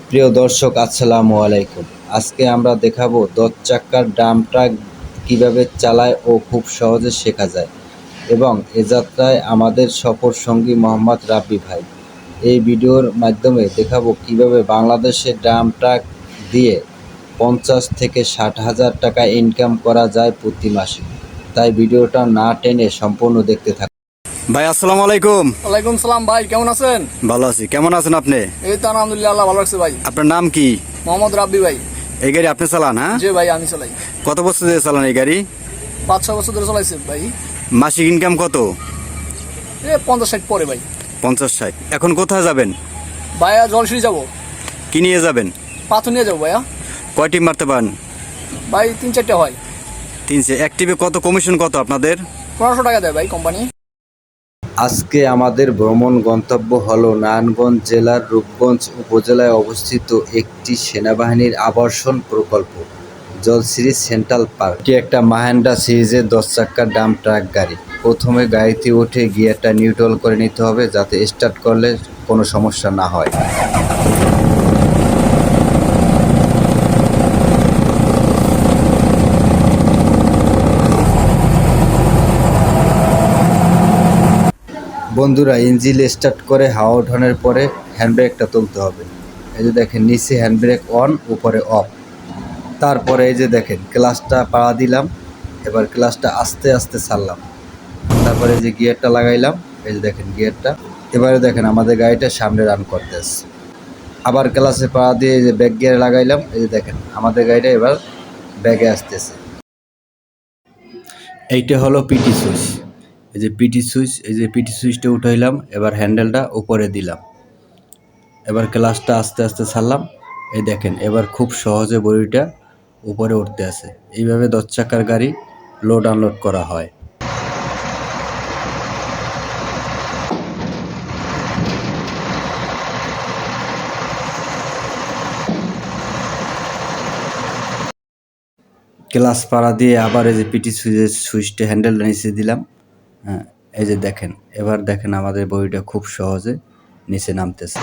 প্রিয় দর্শক, আসসালামু আলাইকুম। আজকে আমরা দেখাবো 10 চাকার ডাম্প ট্রাক কীভাবে চালায় ও খুব সহজে শেখা যায়। এবং এ যাত্রায় আমাদের সফর সঙ্গী মোহাম্মদ রাব্বি ভাই। এই ভিডিওর মাধ্যমে দেখাবো কিভাবে বাংলাদেশে ডাম্প ট্রাক দিয়ে 50 থেকে 60,000 টাকা ইনকাম করা যায় প্রতি মাসে। তাই ভিডিওটা না টেনে সম্পূর্ণ দেখতে থাকুন। ভাই আসসালামু আলাইকুম। ওয়ালাইকুম সালাম ভাই, কেমন আছেন? ভালো আছি। কেমন আছেন আপনি? এই তো আলহামদুলিল্লাহ, আল্লাহ ভালো রাখছে ভাই। আপনার নাম কি? মোহাম্মদ রাব্বি ভাই। এই গাড়ি আপনি চালান? হ্যাঁ জি ভাই, আমি চালাই। কত বছর ধরে চালান এই গাড়ি? 5-6 বছর ধরে চালাইছি ভাই। মাসিক ইনকাম কত? 50-60 পরে ভাই। 50-60। এখন কোথায় যাবেন? ভাইয়া জলসিঁড়ি যাবো। কি নিয়ে যাবেন? পাথর নিয়ে যাবো ভাইয়া। কয় টিপ মারতে পারেন? ভাই 3-4টা হয়। 300। এক টিপে কত কমিশন কত আপনাদের? 1500 টাকা দেয় ভাই কোম্পানি। আজকে আমাদের ভ্রমণ গন্তব্য হলো নারায়ণগঞ্জ জেলার রূপগঞ্জ উপজেলায় অবস্থিত একটি সেনাবাহিনীর আবাসন প্রকল্প, জলসিরি সেন্ট্রাল পার্ক। এটি একটা মাহেন্দ্রা সিরিজের 10 চাকার ডাম্প ট্রাক গাড়ি। প্রথমে গাড়িতে উঠে গিয়ারটা নিউট্রাল করে নিতে হবে, যাতে স্টার্ট করলে কোনো সমস্যা না হয়। বন্ধুরা, ইঞ্জিন স্টার্ট করে হাওয়া ওঠানোর পরে হ্যান্ডব্রেকটা তুলতে হবে। এই যে দেখেন, নিচে হ্যান্ডব্রেক অন, উপরে অফ। তারপরে এই যে দেখেন, ক্লাচটা পাড়া দিলাম, এবার ক্লাচটা আস্তে আস্তে ছাড়লাম। তারপরে এই যে গিয়ারটা লাগাইলাম, এই যে দেখেন গিয়ারটা। এবারে দেখেন আমাদের গাড়িটা সামনে রান করতেছে। আবার ক্লাচে পাড়া দিয়ে এই যে ব্যাক গিয়ার লাগাইলাম, এই যে দেখেন আমাদের গাড়িটা এবার ব্যাগে আসতেছে। এইটা হলো পিটি সুইচ। এই যে পিটি সুইচ, এই যে পিটি সুইচটা উঠাইলাম, এবার হ্যান্ডেলটা উপরে দিলাম, এবার ক্লাচটা আস্তে আস্তে ছাড়লাম। এই দেখেন, এবার খুব সহজে বডিটা উপরে উঠতে আছে। এইভাবে 10 চাকার গাড়ি লোড আনলোড করা হয়। ক্লাচ পাড়া দিয়ে আবার এই যে পিটি সুইচের সুইচটা হ্যান্ডেলটা নিচে দিলাম। হ্যাঁ, এই যে দেখেন, এবার দেখেন আমাদের বডিটা খুব সহজে নিচে নামতেছে।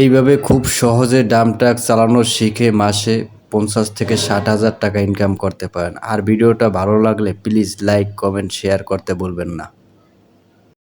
এইভাবে খুব সহজে ডাম্প ট্রাক চালানো শিখে মাসে 50 থেকে 60,000 টাকা ইনকাম করতে পারেন। আর ভিডিওটা ভালো লাগলে প্লিজ লাইক, কমেন্ট, শেয়ার করতে ভুলবেন না।